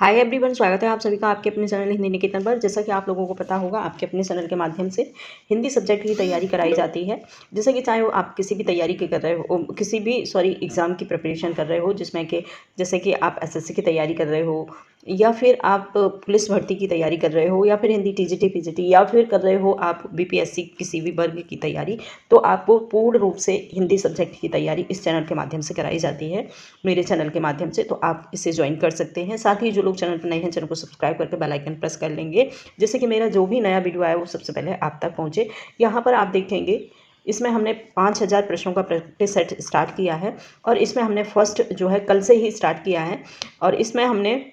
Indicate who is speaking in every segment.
Speaker 1: Hi everyone, स्वागत है आप सभी का आपके अपने चैनल हिंदी निकेतन पर। जैसा कि आप लोगों को पता होगा, आपके अपने चैनल के माध्यम से हिंदी सब्जेक्ट की तैयारी कराई जाती है। जैसे कि चाहे वो आप किसी भी तैयारी की कर रहे हो, किसी भी एग्ज़ाम की प्रिपरेशन कर रहे हो, जिसमें कि जैसे कि आप एसएससी की तैयारी कर रहे हो, या फिर आप पुलिस भर्ती की तैयारी कर रहे हो, या फिर हिंदी टीजीटी पीजीटी, या फिर कर रहे हो आप बीपीएससी किसी भी वर्ग की तैयारी, तो आपको पूर्ण रूप से हिंदी सब्जेक्ट की तैयारी इस चैनल के माध्यम से कराई जाती है, मेरे चैनल के माध्यम से। तो आप इसे ज्वाइन कर सकते हैं। साथ ही जो लोग चैनल पर नए हैं, चैनल को सब्सक्राइब करके बेल आइकन प्रेस कर लेंगे, जिससे कि मेरा जो भी नया वीडियो आया वो सबसे पहले आप तक पहुँचे। यहाँ पर आप देखेंगे, इसमें हमने 5000 प्रश्नों का प्रैक्टिस सेट स्टार्ट किया है, और इसमें हमने फर्स्ट जो है कल से ही स्टार्ट किया है, और इसमें हमने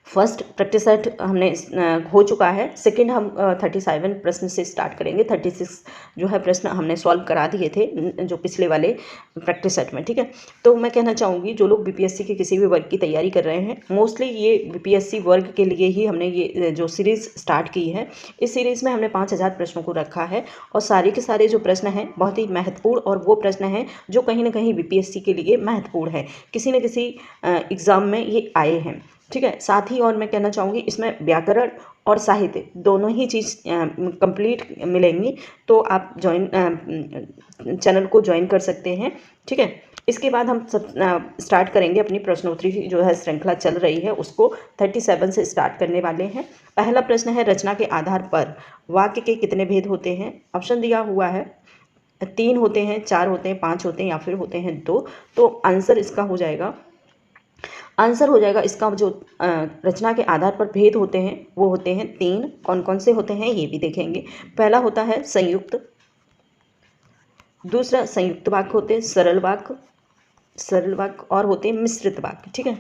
Speaker 1: फर्स्ट प्रैक्टिस सेट हमने हो चुका है। सेकंड हम 37 प्रश्न से स्टार्ट करेंगे। 36 जो है प्रश्न हमने सॉल्व करा दिए थे जो पिछले वाले प्रैक्टिस सेट में, ठीक है। तो मैं कहना चाहूँगी, जो लोग बीपीएससी के किसी भी वर्ग की तैयारी कर रहे हैं, मोस्टली ये बीपीएससी वर्ग के लिए ही हमने ये जो सीरीज़ स्टार्ट की है। इस सीरीज़ में हमने 5000 प्रश्नों को रखा है, और सारे के सारे जो प्रश्न हैं बहुत ही महत्वपूर्ण, और वो प्रश्न हैं जो कहीं ना कहीं बीपीएससी के लिए महत्वपूर्ण है। किसी न किसी एग्ज़ाम में ये आए हैं, ठीक है। साथ ही और मैं कहना चाहूँगी, इसमें व्याकरण और साहित्य दोनों ही चीज़ कंप्लीट मिलेंगी, तो आप चैनल को ज्वाइन कर सकते हैं, ठीक है। इसके बाद हम स्टार्ट करेंगे अपनी प्रश्नोत्तरी जो है श्रृंखला चल रही है, उसको 37 से स्टार्ट करने वाले हैं। पहला प्रश्न है, रचना के आधार पर वाक्य के कितने भेद होते हैं। ऑप्शन दिया हुआ है, 3 होते हैं, 4 होते हैं, 5 होते हैं, या फिर होते हैं 2। तो आंसर इसका जो रचना के आधार पर भेद होते हैं वो होते हैं 3। कौन कौन से होते हैं ये भी देखेंगे। पहला होता है संयुक्त, दूसरा संयुक्त वाक्य होते हैं सरल वाक्य, और होते हैं मिश्रित वाक्य, ठीक है।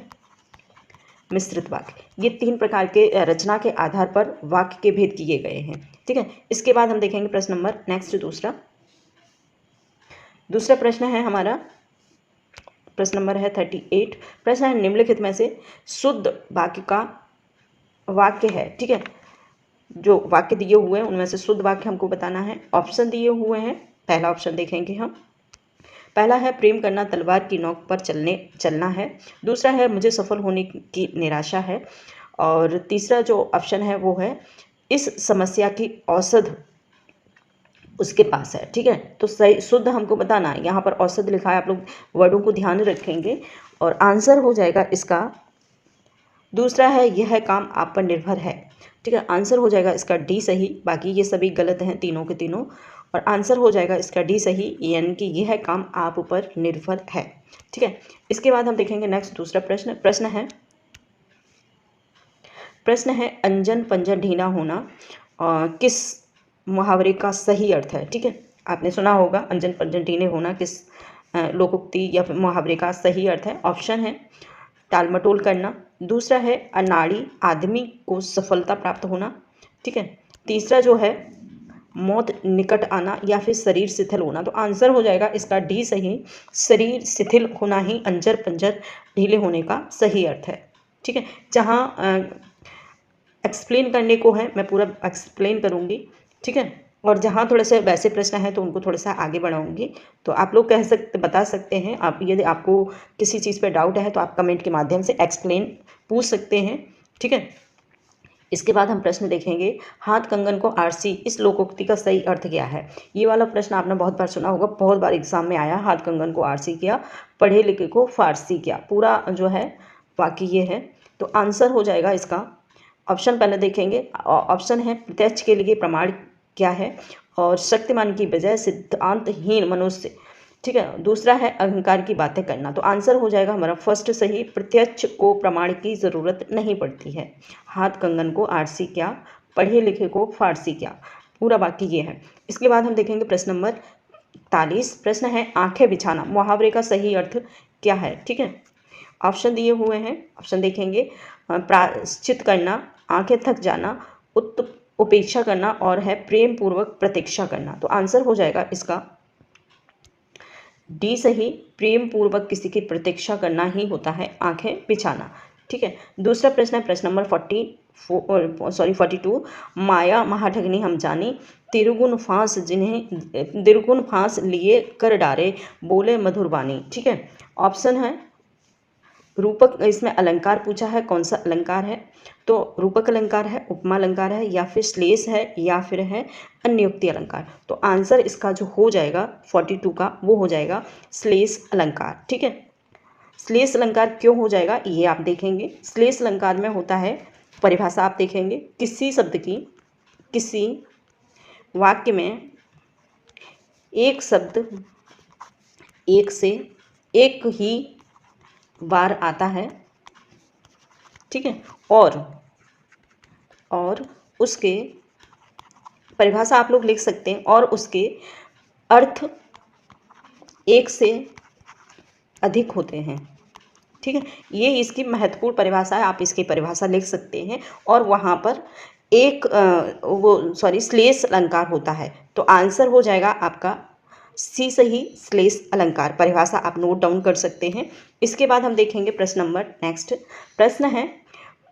Speaker 1: मिश्रित वाक्य, ये 3 प्रकार के रचना के आधार पर वाक्य के भेद किए गए हैं, ठीक है। इसके बाद हम देखेंगे प्रश्न नंबर नेक्स्ट दूसरा प्रश्न है हमारा, प्रश्न नंबर है 38। प्रश्न है, निम्नलिखित में से शुद्ध वाक्य है, ठीक है। जो वाक्य दिए हुए हैं उनमें से शुद्ध वाक्य हमको बताना है। ऑप्शन दिए हुए हैं, पहला ऑप्शन देखेंगे हम। पहला है, प्रेम करना तलवार की नोक पर चलना है। दूसरा है, मुझे सफल होने की निराशा है। और तीसरा जो ऑप्शन है वो है, इस समस्या की औषध उसके पास है, ठीक है। तो सही शुद्ध हमको बताना है, यहाँ पर औसत लिखा है, आप लोग वर्डों को ध्यान रखेंगे, और आंसर हो जाएगा इसका। दूसरा है, यह काम आप पर निर्भर है, ठीक है। आंसर हो जाएगा इसका डी सही, बाकी ये सभी गलत हैं तीनों के तीनों, और आंसर हो जाएगा इसका डी सही, यानी कि यह काम आप पर निर्भर है, ठीक है। इसके बाद हम देखेंगे नेक्स्ट दूसरा प्रश्न है अंजन पंजन ढीना होना किस मुहावरे का सही अर्थ है, ठीक है। आपने सुना होगा अंजन पंजन ढीने होना किस लोकोक्ति या फिर मुहावरे का सही अर्थ है। ऑप्शन है, टालमटोल करना। दूसरा है, अनाड़ी आदमी को सफलता प्राप्त होना, ठीक है। तीसरा जो है, मौत निकट आना, या फिर शरीर शिथिल होना। तो आंसर हो जाएगा इसका डी सही, शरीर शिथिल होना ही अंजर पंजर ढीले होने का सही अर्थ है, ठीक है। जहाँ एक्सप्लेन करने को है मैं पूरा एक्सप्लेन करूँगी, ठीक है। और जहाँ थोड़े से वैसे प्रश्न हैं तो उनको थोड़ा सा आगे बढ़ाऊँगी। तो आप लोग बता सकते हैं, आप यदि आपको किसी चीज़ पे डाउट है तो आप कमेंट के माध्यम से एक्सप्लेन पूछ सकते हैं, ठीक है। इसके बाद हम प्रश्न देखेंगे, हाथ कंगन को आरसी, इस लोकोक्ति का सही अर्थ क्या है। ये वाला प्रश्न आपने बहुत बार सुना होगा, बहुत बार एग्जाम में आया। हाथ कंगन को आरसी किया, पढ़े लिखे को फारसी किया, पूरा जो है वाक्य ये है। तो आंसर हो जाएगा इसका, ऑप्शन पहले देखेंगे। ऑप्शन है, प्रत्यक्ष के लिए प्रमाण क्या है, और शक्तिमान की बजाय सिद्धांतहीन मनुष्य, ठीक है। दूसरा है, अहंकार की बातें करना। तो आंसर हो जाएगा हमारा फर्स्ट सही, प्रत्यक्ष को प्रमाण की ज़रूरत नहीं पड़ती है। हाथ कंगन को आरसी क्या, पढ़े लिखे को फारसी क्या, पूरा वाक्य ये है। इसके बाद हम देखेंगे प्रश्न नंबर 41। प्रश्न है, आंखें बिछाना मुहावरे का सही अर्थ क्या है, ठीक है। ऑप्शन दिए हुए हैं, ऑप्शन देखेंगे। प्रायश्चित करना, आंखें थक जाना, उपेक्षा करना, और है प्रेम पूर्वक प्रतीक्षा करना। तो आंसर हो जाएगा इसका डी सही, प्रेम पूर्वक किसी की प्रतीक्षा करना ही होता है आंखें बिछाना, ठीक है। दूसरा प्रश्न है, प्रश्न नंबर 42। माया महाठगनी हम जानी, तिरगुन फांस लिए कर डारे, बोले मधुर वाणी, ठीक है। ऑप्शन है, रूपक, इसमें अलंकार पूछा है, कौन सा अलंकार है, तो रूपक अलंकार है, उपमा अलंकार है, या फिर श्लेष है, या फिर है अन्योक्ति अलंकार। तो आंसर इसका जो हो जाएगा 42 का, वो हो जाएगा श्लेष अलंकार। ठीक है, श्लेष अलंकार क्यों हो जाएगा ये आप देखेंगे। श्लेष अलंकार में होता है, परिभाषा आप देखेंगे, किसी शब्द की, किसी वाक्य में एक शब्द एक से एक ही बार आता है, ठीक है, और उसके, परिभाषा आप लोग लिख सकते हैं, और उसके अर्थ एक से अधिक होते हैं। ठीक है, ये इसकी महत्वपूर्ण परिभाषा है, आप इसकी परिभाषा लिख सकते हैं। और वहाँ पर एक श्लेष अलंकार होता है। तो आंसर हो जाएगा आपका सी सही, श्लेष अलंकार। परिभाषा आप नोट डाउन कर सकते हैं। इसके बाद हम देखेंगे प्रश्न नंबर नेक्स्ट। प्रश्न है,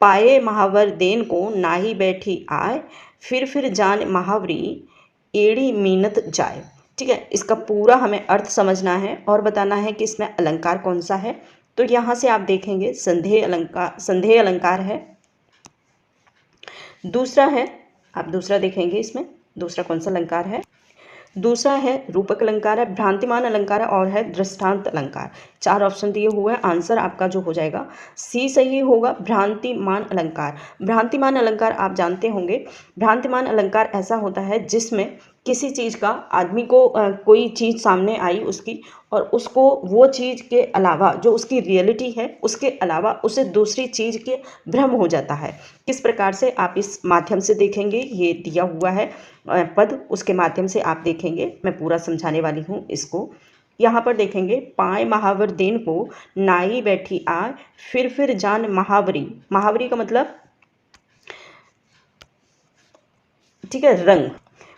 Speaker 1: पाए महावर देन को नाई बैठी आए, फिर जान महावरी एड़ी मीनत जाए। ठीक है, इसका पूरा हमें अर्थ समझना है और बताना है कि इसमें अलंकार कौन सा है। तो यहाँ से आप देखेंगे संदेह अलंकार है। दूसरा है, आप दूसरा देखेंगे, इसमें दूसरा कौन सा अलंकार है, दूसरा है रूपक अलंकार है, भ्रांतिमान अलंकार है, और है दृष्टांत अलंकार। 4 ऑप्शन दिए हुए हैं। आंसर आपका जो हो जाएगा सी सही होगा, भ्रांतिमान अलंकार। भ्रांतिमान अलंकार आप जानते होंगे, भ्रांतिमान अलंकार ऐसा होता है जिसमें किसी चीज़ का, आदमी को कोई चीज़ सामने आई उसकी, और उसको वो चीज़ के अलावा जो उसकी रियलिटी है उसके अलावा उसे दूसरी चीज़ के भ्रम हो जाता है। किस प्रकार से आप इस माध्यम से देखेंगे, ये दिया हुआ है पद, उसके माध्यम से आप देखेंगे। मैं पूरा समझाने वाली हूँ इसको। यहाँ पर देखेंगे, पाए महावर देन को नाई बैठी आए, फिर जान महावरी। महावरी का मतलब, ठीक है, रंग।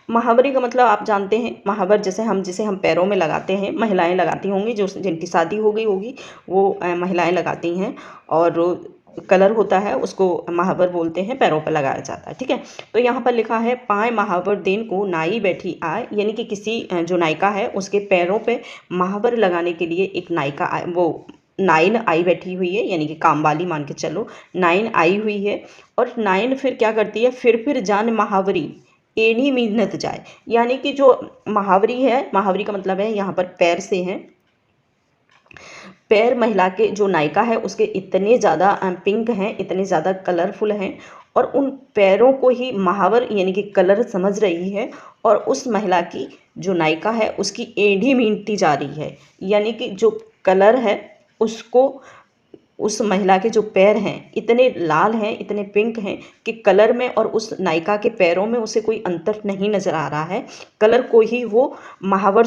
Speaker 1: महावरी का मतलब आप जानते हैं, महावर जिसे हम पैरों में लगाते हैं, महिलाएं लगाती होंगी, जो जिनकी शादी हो गई होगी वो महिलाएं लगाती हैं, और कलर होता है उसको महावर बोलते हैं, पैरों पर लगाया जाता है। ठीक है, तो यहाँ पर लिखा है, पाए महावर देन को नाई बैठी आए, यानी कि किसी जो नायिका है उसके पैरों पे महावर लगाने के लिए एक नायिका वो नाइन आई बैठी हुई है, यानी कि काम वाली मान के चलो, नाइन आई हुई है। और नाइन फिर क्या करती है, फिर जान महावरी एनी मिन्नत जाए, यानी कि जो महावरी है, महावरी का मतलब है यहाँ पर पैर से है, पैर महिला के, जो नायिका है उसके इतने ज़्यादा पिंक हैं, इतने ज़्यादा कलरफुल हैं, और उन पैरों को ही महावर यानी कि कलर समझ रही है, और उस महिला की जो नायिका है उसकी एड़ी मीनती जा रही है, यानी कि जो कलर है उसको, उस महिला के जो पैर हैं इतने लाल हैं, इतने पिंक हैं कि कलर में और उस नायिका के पैरों में उसे कोई अंतर नहीं नज़र आ रहा है। कलर को ही वो महावर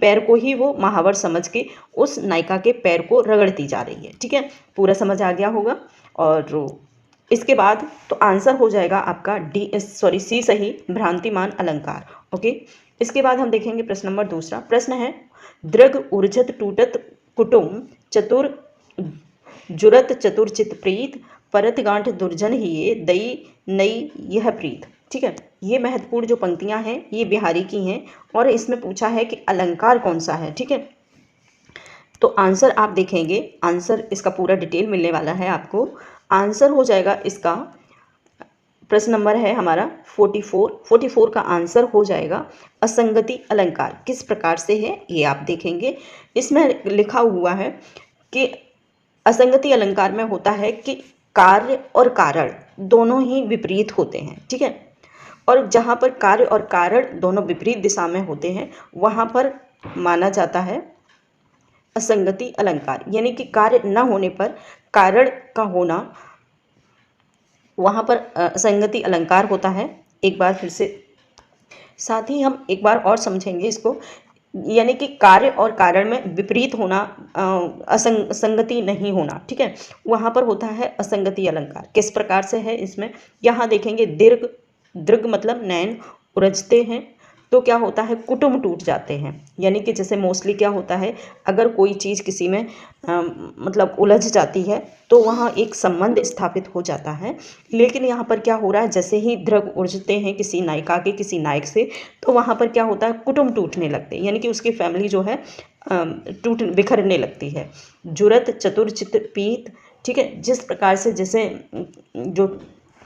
Speaker 1: पैर को ही वो महावर समझ के उस नायिका के पैर को रगड़ती जा रही है। ठीक है, पूरा समझ आ गया होगा। और इसके बाद तो आंसर हो जाएगा आपका सी सही, भ्रांतिमान अलंकार। ओके, इसके बाद हम देखेंगे प्रश्न नंबर दूसरा। प्रश्न है, दृग उर्जत टूटत कुटुम चतुर जुरत चतुरचित प्रीत, परत गांठ दुर्जन ही दई नई यह प्रीत। ठीक है, ये महत्वपूर्ण जो पंक्तियां हैं ये बिहारी की हैं, और इसमें पूछा है कि अलंकार कौन सा है। ठीक है, तो आंसर आप देखेंगे, आंसर इसका पूरा डिटेल मिलने वाला है आपको। आंसर हो जाएगा इसका, प्रश्न नंबर है हमारा 44 का आंसर हो जाएगा असंगति अलंकार। किस प्रकार से है ये आप देखेंगे। इसमें लिखा हुआ है कि असंगति अलंकार में होता है कि कार्य और कारण दोनों ही विपरीत होते हैं। ठीक है, और जहाँ पर कार्य और कारण दोनों विपरीत दिशा में होते हैं वहाँ पर माना जाता है असंगति अलंकार, यानी कि कार्य न होने पर कारण का होना, वहाँ पर असंगति अलंकार होता है। एक बार फिर से, साथ ही हम एक बार और समझेंगे इसको, यानी कि कार्य और कारण में विपरीत होना, असंगति नहीं होना। ठीक है, वहाँ पर होता है असंगति अलंकार। किस प्रकार से है इसमें, यहाँ देखेंगे, दृग मतलब नैन उरजते हैं, तो क्या होता है, कुटुम टूट जाते हैं, यानी कि जैसे मोस्टली क्या होता है, अगर कोई चीज़ किसी में मतलब उलझ जाती है तो वहाँ एक संबंध स्थापित हो जाता है। लेकिन यहाँ पर क्या हो रहा है, जैसे ही दृग उलझते हैं किसी नायिका के किसी नायक से, तो वहाँ पर क्या होता है, कुटुम टूटने लगते हैं, यानी कि उसकी फैमिली जो है टूट बिखरने लगती है। जुरत, चतुर, चित, पीत, ठीक है। जिस प्रकार से जैसे जो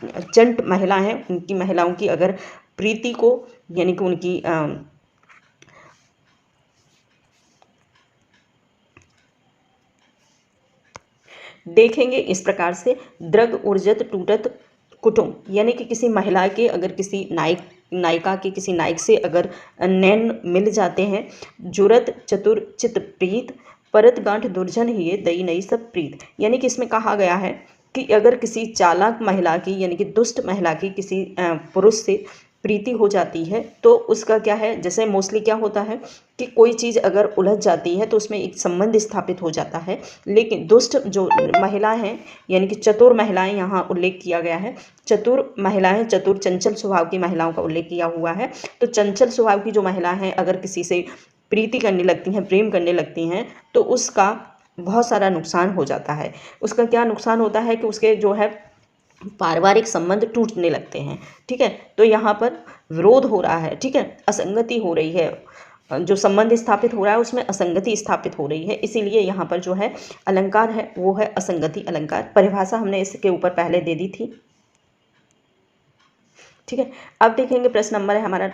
Speaker 1: चंट महिला हैं उनकी महिलाओं की अगर प्रीति को यानी कि उनकी देखेंगे इस प्रकार से द्रग, ऊर्जत, टूटत, कुटुम, यानी कि किसी महिला के अगर किसी नायिका के किसी नायक से अगर नैन मिल जाते हैं। जुरत, चतुर, चित, प्रीत, परत गांठ दुर्जन ही ये दई नई सब प्रीत, यानी कि इसमें कहा गया है कि अगर किसी चालाक महिला की यानी कि दुष्ट महिला की किसी पुरुष से प्रीति हो जाती है तो उसका क्या है, जैसे मोस्टली क्या होता है कि कोई चीज़ अगर उलझ जाती है तो उसमें एक संबंध स्थापित हो जाता है। लेकिन दुष्ट जो महिला हैं यानी कि चतुर महिलाएं यहाँ उल्लेख किया गया है। चतुर महिलाएं, चतुर चंचल स्वभाव की महिलाओं का उल्लेख किया हुआ है। तो चंचल स्वभाव की जो महिला हैं अगर किसी से प्रीति करने लगती हैं, प्रेम करने लगती हैं, तो उसका बहुत सारा नुकसान हो जाता है। उसका क्या नुकसान होता है कि उसके जो है पारिवारिक संबंध टूटने लगते हैं, ठीक है। तो यहाँ पर विरोध हो रहा है, ठीक है, असंगति हो रही है, जो संबंध स्थापित हो रहा है उसमें असंगति स्थापित हो रही है। इसीलिए यहाँ पर जो है अलंकार है वो है असंगति अलंकार। परिभाषा हमने इसके ऊपर पहले दे दी थी, ठीक है। अब देखेंगे प्रश्न नंबर है हमारा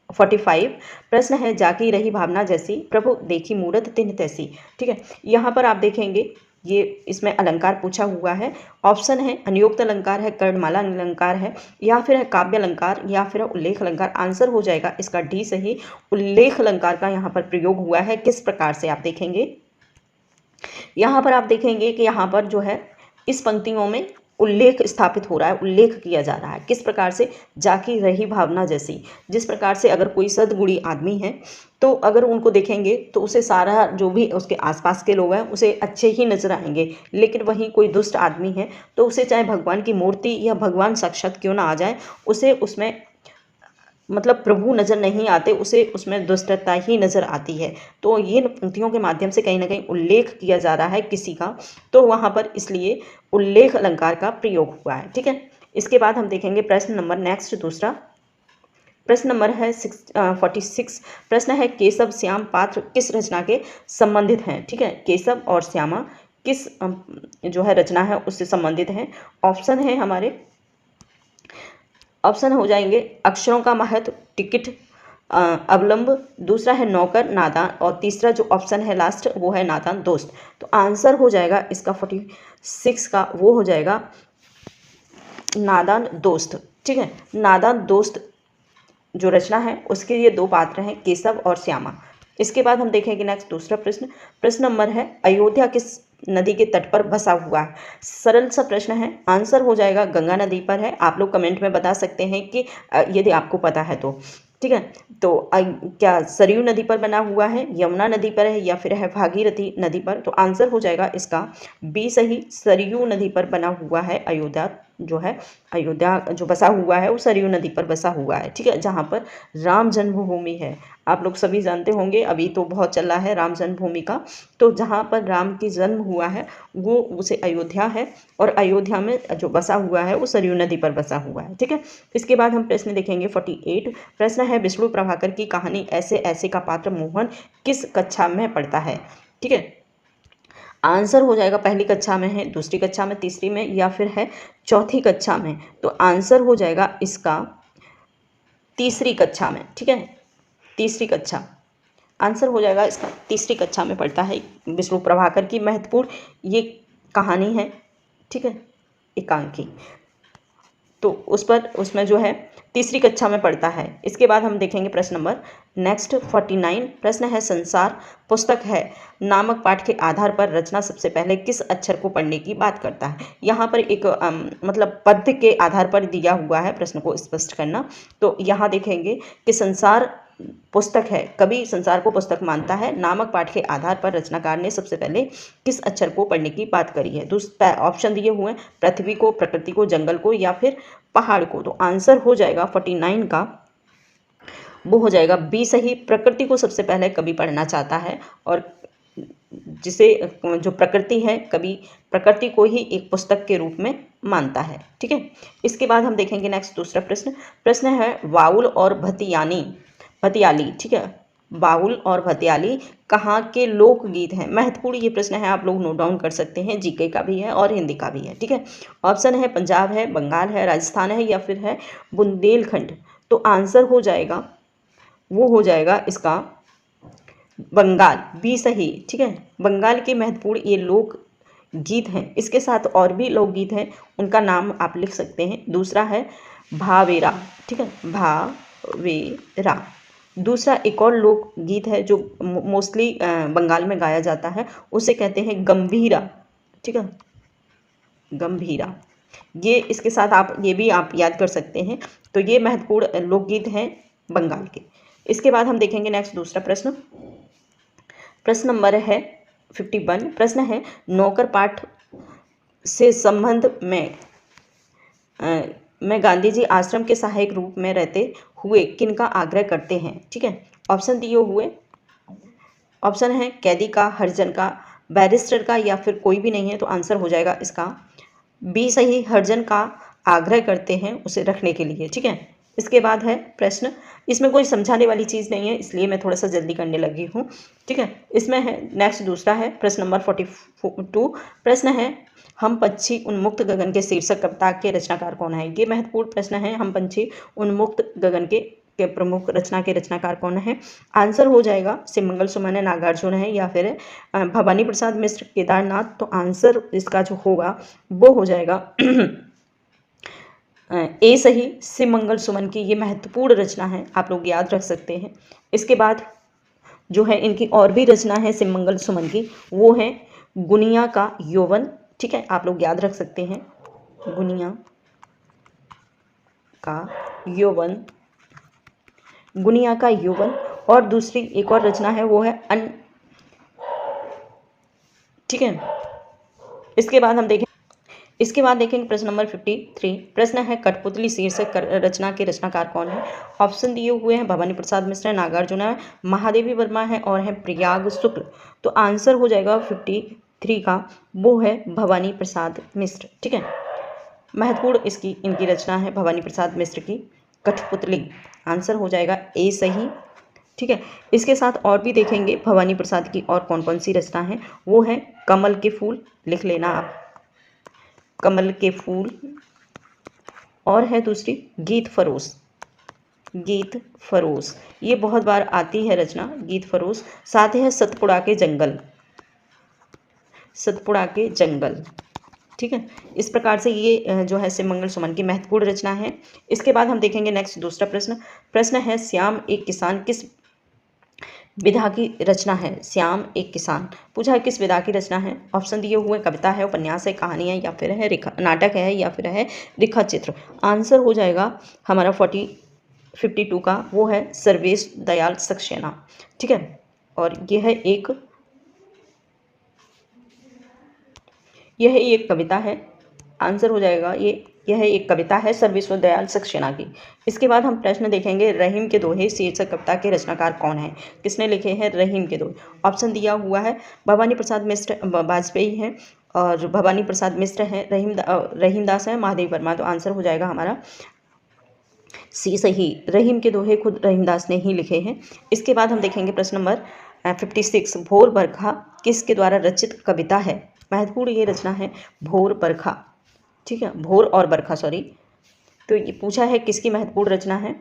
Speaker 1: 45। प्रश्न है जाकी रही भावना जैसी, प्रभु देखी मूरत तिन्ह तैसी, ठीक है। यहाँ पर आप देखेंगे ये इसमें अलंकार पूछा हुआ है। ऑप्शन है अनुयोक्त अलंकार है, कर्णमाला अलंकार है, या फिर है काव्य अलंकार, या फिर है उल्लेख अलंकार। आंसर हो जाएगा इसका डी सही, उल्लेख अलंकार का यहाँ पर प्रयोग हुआ है। किस प्रकार से आप देखेंगे, यहाँ पर आप देखेंगे कि यहाँ पर जो है इस पंक्तियों में उल्लेख स्थापित हो रहा है, उल्लेख किया जा रहा है। किस प्रकार से, जाकी रही भावना जैसी, जिस प्रकार से अगर कोई सद्गुणी आदमी है तो अगर उनको देखेंगे तो उसे सारा जो भी उसके आसपास के लोग हैं उसे अच्छे ही नजर आएंगे। लेकिन वहीं कोई दुष्ट आदमी है तो उसे चाहे भगवान की मूर्ति या भगवान साक्षात क्यों ना आ जाए, उसे उसमें मतलब प्रभु नज़र नहीं आते, उसे उसमें दुष्टता ही नज़र आती है। तो ये पंक्तियों के माध्यम से कहीं ना कहीं उल्लेख किया जा रहा है किसी का, तो वहाँ पर इसलिए उल्लेख अलंकार का प्रयोग हुआ है, ठीक है। इसके बाद हम देखेंगे प्रश्न नंबर नेक्स्ट दूसरा प्रश्न नंबर है 46। प्रश्न है केशव श्याम पात्र किस रचना के संबंधित हैं, ठीक है। केशव और श्यामा किस जो है रचना है उससे संबंधित हैं। ऑप्शन है हमारे, ऑप्शन हो जाएंगे अक्षरों का महत्व, टिकट, अवलंब, दूसरा है नौकर, नादान, और तीसरा जो ऑप्शन है लास्ट वो है नादान दोस्त। तो आंसर हो जाएगा इसका 46 का वो हो जाएगा नादान दोस्त, ठीक है। नादान दोस्त जो रचना है उसके ये दो पात्र हैं केशव और श्यामा। इसके बाद हम देखेंगे नेक्स्ट दूसरा प्रश्न। प्रश्न नंबर है अयोध्या किस नदी के तट पर बसा हुआ है। सरल सा प्रश्न है, आंसर हो जाएगा गंगा नदी पर है। आप लोग कमेंट में बता सकते हैं कि यदि आपको पता है तो, ठीक है। तो क्या सरयू नदी पर बना हुआ है, यमुना नदी पर है, या फिर है भागीरथी नदी पर। तो आंसर हो जाएगा इसका बी सही, सरयू नदी पर बना हुआ है अयोध्या जो है। अयोध्या जो बसा हुआ है वो सरयू नदी पर बसा हुआ है, ठीक है, जहाँ पर राम जन्मभूमि है। आप लोग सभी जानते होंगे अभी तो बहुत चल रहा है राम जन्मभूमि का। तो जहाँ पर राम की जन्म हुआ है वो उसे अयोध्या है, और अयोध्या में जो बसा हुआ है वो सरयू नदी पर बसा हुआ है, ठीक है। इसके बाद हम प्रश्न देखेंगे 48। प्रश्न है विष्णु प्रभाकर की कहानी ऐसे ऐसे का पात्र मोहन किस कक्षा में पढ़ता है, ठीक है। आंसर हो जाएगा पहली कक्षा में है, दूसरी कक्षा में, तीसरी में, या फिर है चौथी कक्षा में। तो आंसर हो जाएगा इसका तीसरी कक्षा में, ठीक है, तीसरी कक्षा। आंसर हो जाएगा इसका तीसरी कक्षा में पढ़ता है। विष्णु प्रभाकर की महत्वपूर्ण ये कहानी है, ठीक है, एकांकी। तो उसमें जो है तीसरी कक्षा में पढ़ता है। इसके बाद हम देखेंगे प्रश्न नंबर नेक्स्ट 49। प्रश्न है संसार पुस्तक है नामक पाठ के आधार पर रचना सबसे पहले किस अक्षर को पढ़ने की बात करता है। यहाँ पर एक मतलब पद्य के आधार पर दिया हुआ है, प्रश्न को स्पष्ट करना। तो यहाँ देखेंगे कि संसार पुस्तक है, कवि संसार को पुस्तक मानता है, नामक पाठ के आधार पर रचनाकार ने सबसे पहले किस अक्षर को पढ़ने की बात करी है। दूसरा ऑप्शन दिए हुए हैं पृथ्वी को, प्रकृति को, जंगल को, या फिर पहाड़ को। तो आंसर हो जाएगा 49 का वो हो जाएगा बी सही, प्रकृति को सबसे पहले कवि पढ़ना चाहता है, और जिसे जो प्रकृति है कवि प्रकृति को ही एक पुस्तक के रूप में मानता है, ठीक है। इसके बाद हम देखेंगे नेक्स्ट दूसरा प्रश्न। प्रश्न है वाउल और भतियानी भतियाली, ठीक है, बाउल और भतियाली कहाँ के लोकगीत हैं? महत्वपूर्ण ये प्रश्न है, आप लोग नोट डाउन कर सकते हैं, जीके का भी है और हिंदी का भी है, ठीक है। ऑप्शन है पंजाब है, बंगाल है, राजस्थान है या फिर है बुंदेलखंड। तो आंसर हो जाएगा, वो हो जाएगा इसका बंगाल, बी सही, ठीक है। बंगाल के महत्वपूर्ण ये लोक गीत हैं। इसके साथ और भी लोकगीत हैं, उनका नाम आप लिख सकते हैं। दूसरा है भावेरा, ठीक है, भावेरा। दूसरा एक और लोकगीत है जो मोस्टली बंगाल में गाया जाता है, उसे कहते हैं गंभीरा, ठीक है, गंभीरा। ये इसके साथ आप ये भी आप याद कर सकते हैं। तो ये महत्वपूर्ण लोकगीत हैं बंगाल के। इसके बाद हम देखेंगे नेक्स्ट दूसरा प्रश्न। प्रश्न नंबर है 51। प्रश्न है नौकर पाठ से संबंध में गांधी जी आश्रम के सहायक रूप में रहते हुए किनका आग्रह करते हैं, ठीक है। ऑप्शन दिए हुए, ऑप्शन है कैदी का, हरिजन का, बैरिस्टर का या फिर कोई भी नहीं है। तो आंसर हो जाएगा इसका बी सही, हरिजन का आग्रह करते हैं उसे रखने के लिए, ठीक है। इसके बाद है प्रश्न, इसमें कोई समझाने वाली चीज़ नहीं है इसलिए मैं थोड़ा सा जल्दी करने लगी हूँ, ठीक है। इसमें है नेक्स्ट दूसरा है प्रश्न नंबर 42। प्रश्न है हम पंछी उन्मुक्त गगन के शीर्षक कविता के रचनाकार कौन है? ये महत्वपूर्ण प्रश्न है, हम पंछी उन्मुक्त गगन के प्रमुख रचना के रचनाकार कौन है? आंसर हो जाएगा शिवमंगल सुमन है, नागार्जुन है या फिर भवानी प्रसाद मिश्र, केदारनाथ। तो आंसर इसका जो होगा वो हो जाएगा ए सही, शिवमंगल सुमन की ये महत्वपूर्ण रचना है, आप लोग याद रख सकते हैं। इसके बाद जो है इनकी और भी रचना है शिवमंगल सुमन की, वो है गुनिया का यौवन, ठीक है, आप लोग याद रख सकते हैं, गुनिया का यौवन, गुनिया का यौवन। और दूसरी एक और रचना है वो है ठीक है। इसके बाद हम देखेंगे प्रश्न नंबर 53। प्रश्न है कठपुतली शीर्षक रचना के रचनाकार कौन है? ऑप्शन दिए हुए हैं भवानी प्रसाद मिश्र, नागार्जुन है, महादेवी वर्मा है और है प्रयाग शुक्ल। तो आंसर हो जाएगा 53 का, वो है भवानी प्रसाद मिश्र, ठीक है। महत्वपूर्ण इनकी रचना है भवानी प्रसाद मिश्र की कठपुतली। आंसर हो जाएगा ए सही, ठीक है। इसके साथ और भी देखेंगे भवानी प्रसाद की और कौन कौन सी रचना है, वो है कमल के फूल, लिख लेना आप, कमल के फूल। और है दूसरी गीत फरोश, गीत फरोश, ये बहुत बार आती है रचना गीत फरोश। साथ ही है सतपुड़ा के जंगल, सतपुड़ा के जंगल, ठीक है। इस प्रकार से ये जो है शिवमंगल सुमन की महत्वपूर्ण रचना है। इसके बाद हम देखेंगे नेक्स्ट दूसरा प्रश्न है श्याम एक किसान किस विधा की रचना है? श्याम एक किसान पूछा है, किस विधा की रचना है? ऑप्शन दिए हुए कविता है, उपन्यास है, कहानी है या फिर है नाटक है या फिर है रेखा चित्र। आंसर हो जाएगा हमारा 52 का, वो है सर्वेश दयाल सक्सेना, ठीक है। और यह एक कविता है, आंसर हो जाएगा यह एक कविता है सर्वेश्वर दयाल सक्सेना की। इसके बाद हम प्रश्न देखेंगे रहीम के दोहे शीर्षक कविता के रचनाकार कौन है? किसने लिखे हैं रहीम के दोहे? ऑप्शन दिया हुआ है भवानी प्रसाद मिश्र वाजपेयी हैं और भवानी प्रसाद मिश्र हैं, रहीमदास है, महादेव वर्मा। तो आंसर हो जाएगा हमारा सी सही, रहीम के दोहे खुद रहीमदास ने ही लिखे हैं। इसके बाद हम देखेंगे प्रश्न नंबर 56। भोर बरखा किसके द्वारा रचित कविता है? महत्वपूर्ण ये रचना है भोर बरखा, ठीक है, भोर और बरखा सॉरी। तो ये पूछा है किसकी महत्वपूर्ण रचना है?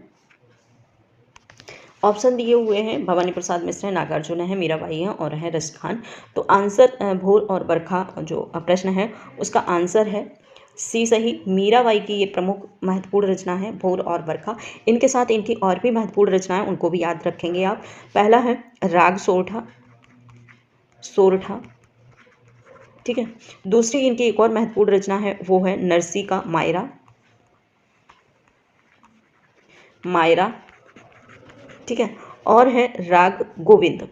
Speaker 1: ऑप्शन दिए हुए हैं भवानी प्रसाद मिश्र है, नागार्जुन है, मीराबाई है और है रस खान। तो आंसर भोर और बरखा जो प्रश्न है उसका आंसर है सी सही, मीराबाई की ये प्रमुख महत्वपूर्ण रचना है भोर और बरखा। इनके साथ इनकी और भी महत्वपूर्ण रचनाएं उनको भी याद रखेंगे आप। पहला है राग सोरठा, ठीक है। दूसरी इनकी एक और महत्वपूर्ण रचना है वो है नरसी का मायरा, ठीक है। और है राग गोविंद,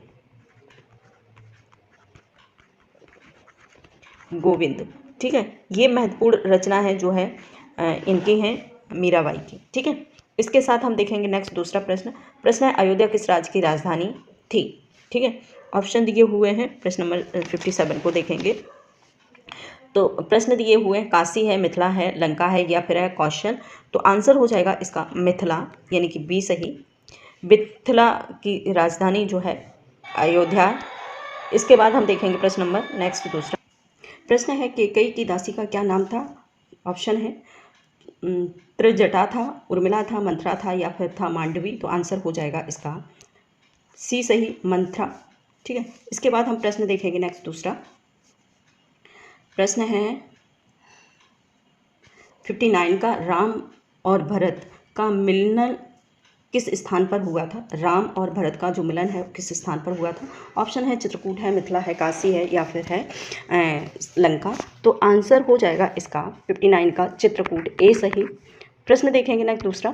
Speaker 1: ठीक है। ये महत्वपूर्ण रचना है जो है इनकी है मीराबाई की, ठीक है। इसके साथ हम देखेंगे नेक्स्ट दूसरा प्रश्न है अयोध्या किस राज्य की राजधानी थी? ठीक है, ऑप्शन दिए हुए हैं, प्रश्न नंबर 57 को देखेंगे। तो प्रश्न दिए हुए हैं काशी है, मिथिला है, लंका है या फिर है कौशल। तो आंसर हो जाएगा इसका मिथिला, यानी कि बी सही। मिथिला की राजधानी जो है अयोध्या। इसके बाद हम देखेंगे प्रश्न नंबर नेक्स्ट दूसरा प्रश्न है कैकेयी की दासी का क्या नाम था। ऑप्शन है त्रिजटा था, उर्मिला था, मंथरा था या फिर था मांडवी। तो आंसर हो जाएगा इसका सी सही, मंथरा। ठीक है, इसके बाद हम प्रश्न देखेंगे नेक्स्ट दूसरा प्रश्न है 59 का राम और भरत का मिलन किस स्थान पर हुआ था। राम और भरत का जो मिलन है किस स्थान पर हुआ था। ऑप्शन है चित्रकूट है, मिथिला है, काशी है या फिर है लंका। तो आंसर हो जाएगा इसका 59 का चित्रकूट, ए सही। प्रश्न देखेंगे नेक्स्ट दूसरा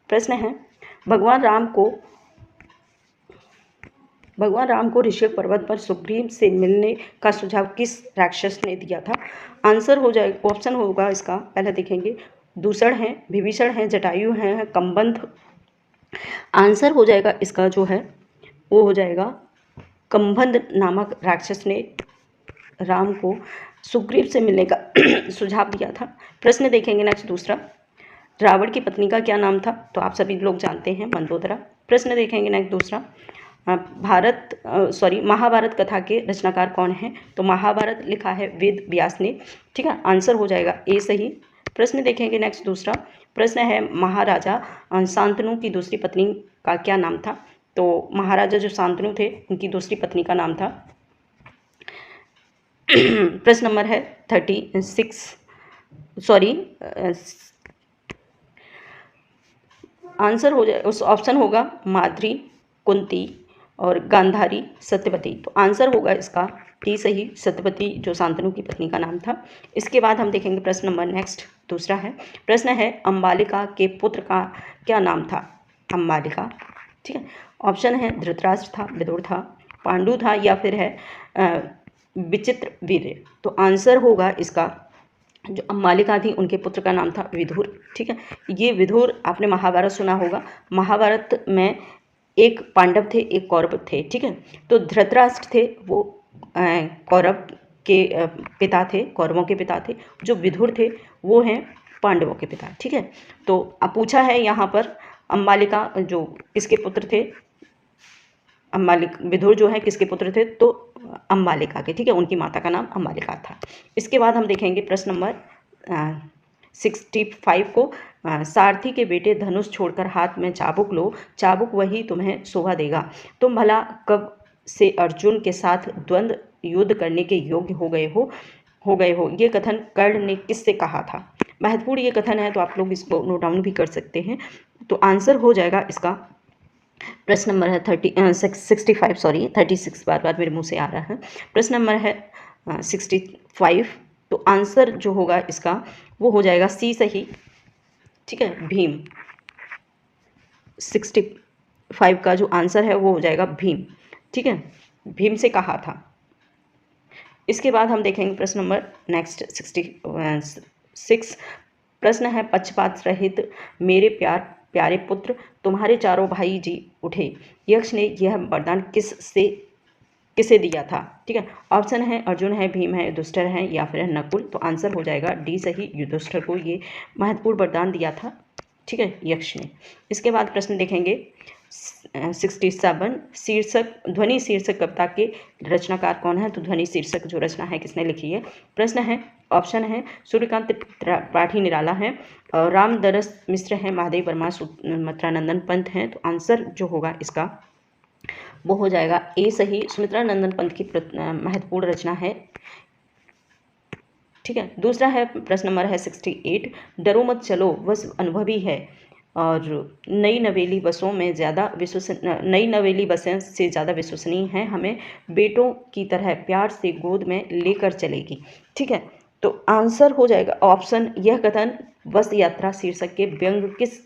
Speaker 1: प्रश्न है भगवान राम को ऋषिक पर्वत पर सुग्रीव से मिलने का सुझाव किस राक्षस ने दिया था। आंसर हो जाएगा, ऑप्शन होगा इसका, पहले देखेंगे, दूषण है, विभीषण है, जटायु है, कंबंध। आंसर हो जाएगा इसका जो है वो हो जाएगा कंबंध नामक राक्षस ने राम को सुग्रीव से मिलने का सुझाव दिया था। प्रश्न देखेंगे नेक्स्ट दूसरा रावण की पत्नी का क्या नाम था। तो आप सभी लोग जानते हैं मंदोदरा। प्रश्न देखेंगे नेक्स्ट दूसरा महाभारत कथा के रचनाकार कौन है। तो महाभारत लिखा है वेद व्यास ने। ठीक है, आंसर हो जाएगा ए सही। प्रश्न देखेंगे नेक्स्ट दूसरा प्रश्न है महाराजा शांतनु की दूसरी पत्नी का क्या नाम था। तो महाराजा जो शांतनु थे उनकी दूसरी पत्नी का नाम था प्रश्न नंबर है 36 आंसर हो जाए उस ऑप्शन होगा माद्री, कुंती और गांधारी, सत्यवती। तो आंसर होगा इसका टी सही, सत्यवती जो शांतनु की पत्नी का नाम था। इसके बाद हम देखेंगे प्रश्न नंबर नेक्स्ट दूसरा है प्रश्न है अंबालिका के पुत्र का क्या नाम था। अंबालिका, ठीक है, ऑप्शन है धृतराष्ट्र था, विदुर था, पांडु था या फिर है विचित्र वीर्य। तो आंसर होगा इसका जो अंबालिका थी उनके पुत्र का नाम था विदुर। ठीक है, ये विदुर आपने महाभारत सुना होगा। महाभारत में एक पांडव थे एक कौरव थे। ठीक है, तो धृतराष्ट्र थे वो कौरव के पिता थे, कौरवों के पिता थे। जो विदुर थे वो हैं पांडवों के पिता। ठीक है, तो अब पूछा है यहाँ पर अंबालिका जो किसके पुत्र थे, विदुर जो है किसके पुत्र थे। तो अंबालिका के। ठीक है, उनकी माता का नाम अंबालिका था। इसके बाद हम देखेंगे प्रश्न नंबर 65 को सारथी के बेटे धनुष छोड़कर हाथ में चाबुक लो, चाबुक वही तुम्हें शोभा देगा। तुम भला कब से अर्जुन के साथ द्वंद्व युद्ध करने के योग्य हो गए हो। ये कथन कर्ण ने किससे कहा था। महत्वपूर्ण ये कथन है तो आप लोग इसको नोट डाउन भी कर सकते हैं। तो आंसर हो जाएगा इसका प्रश्न नंबर है 36 बार मेरे मुंह से आ रहा है। प्रश्न नंबर है 65। तो आंसर जो होगा इसका वो हो जाएगा सी सही। ठीक है, भीम। 65 का जो आंसर है वो हो जाएगा भीम। ठीक है, भीम से कहा था। इसके बाद हम देखेंगे प्रश्न नंबर नेक्स्ट 66। प्रश्न है पक्षपात रहित मेरे प्यारे पुत्र तुम्हारे चारों भाई जी उठे, यक्ष ने यह वरदान किसे दिया था। ठीक है, ऑप्शन है अर्जुन है, भीम है, युधिष्ठिर है या फिर है नकुल। तो आंसर हो जाएगा डी सही, युधिष्ठिर को ये महत्वपूर्ण वरदान दिया था। ठीक है, यक्ष ने। इसके बाद प्रश्न देखेंगे 67 ध्वनि शीर्षक कविता के रचनाकार कौन है। तो ध्वनि शीर्षक जो रचना है किसने लिखी है। प्रश्न है ऑप्शन है सूर्यकांत त्रिपाठी निराला है, और रामदरस मिश्र है, महादेव वर्मा, सुमित्रानंदन पंत हैं। तो आंसर जो होगा इसका वो हो जाएगा ए सही, सुमित्रानंदन पंत की महत्वपूर्ण रचना है। ठीक है, दूसरा है प्रश्न नंबर है 68 डरो मत चलो बस अनुभवी है और नई नवेली बसों से ज़्यादा विश्वसनीय है, हमें बेटों की तरह प्यार से गोद में लेकर चलेगी। ठीक है, तो आंसर हो जाएगा ऑप्शन, यह कथन बस यात्रा शीर्षक के व्यंग किस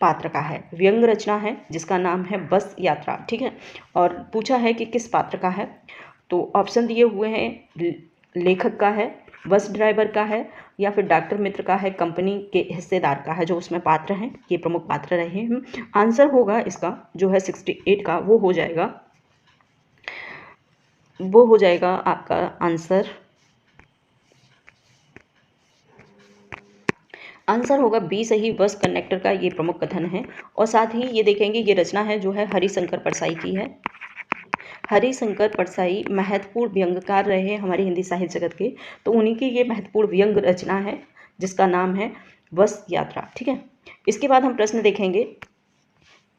Speaker 1: पात्र का है। व्यंग रचना है जिसका नाम है बस यात्रा। ठीक है, और पूछा है कि किस पात्र का है। तो ऑप्शन दिए हुए हैं लेखक का है, बस ड्राइवर का है या फिर डॉक्टर मित्र का है, कंपनी के हिस्सेदार का है, जो उसमें पात्र हैं, ये प्रमुख पात्र रहे हैं। आंसर होगा इसका जो है 68 का वो हो जाएगा आपका आंसर आंसर होगा बी सही, बस कंडक्टर का ये प्रमुख कथन है। और साथ ही ये देखेंगे ये रचना है जो है हरिशंकर परसाई की है। हरिशंकर परसाई महत्वपूर्ण व्यंग्यकार रहे हैं हमारे हिंदी साहित्य जगत के, तो उन्हीं की ये महत्वपूर्ण व्यंग्य रचना है जिसका नाम है बस यात्रा। ठीक है, इसके बाद हम प्रश्न देखेंगे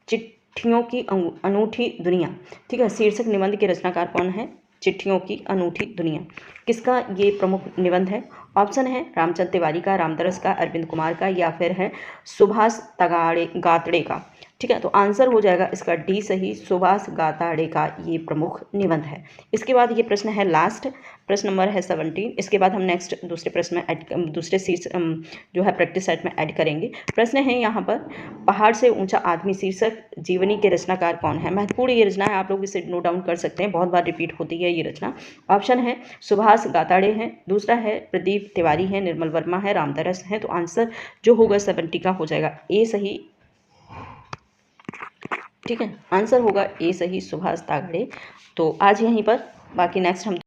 Speaker 1: चिट्ठियों की अनूठी दुनिया। ठीक है, शीर्षक निबंध के रचनाकार कौन है? चिट्ठियों की अनूठी दुनिया। किसका ये प्रमुख निबंध है? ऑप्शन है रामचंद्र तिवारी का, रामदरस का, अरविंद कुमार का, या फिर है सुभाष गातड़े का। ठीक है, तो आंसर हो जाएगा इसका डी सही, सुभाष गाताड़े का ये प्रमुख निबंध है। इसके बाद ये प्रश्न है लास्ट, प्रश्न नंबर है 17। इसके बाद हम नेक्स्ट दूसरे प्रश्न में दूसरे शीर्ष जो है प्रैक्टिस सेट में ऐड करेंगे। प्रश्न है यहाँ पर पहाड़ से ऊंचा आदमी शीर्षक जीवनी के रचनाकार कौन है? महत्वपूर्ण ये रचना है, आप लोग इसे नोट डाउन कर सकते हैं, बहुत बार रिपीट होती है ये रचना। ऑप्शन है सुभाष गाताड़े हैं, दूसरा है प्रदीप तिवारी है, निर्मल वर्मा है, रामदरस है। तो आंसर जो होगा 70 का हो जाएगा ए सही। ठीक है, आंसर होगा ए सही, सुभाष तागड़े। तो आज यहीं पर, बाकी नेक्स्ट हम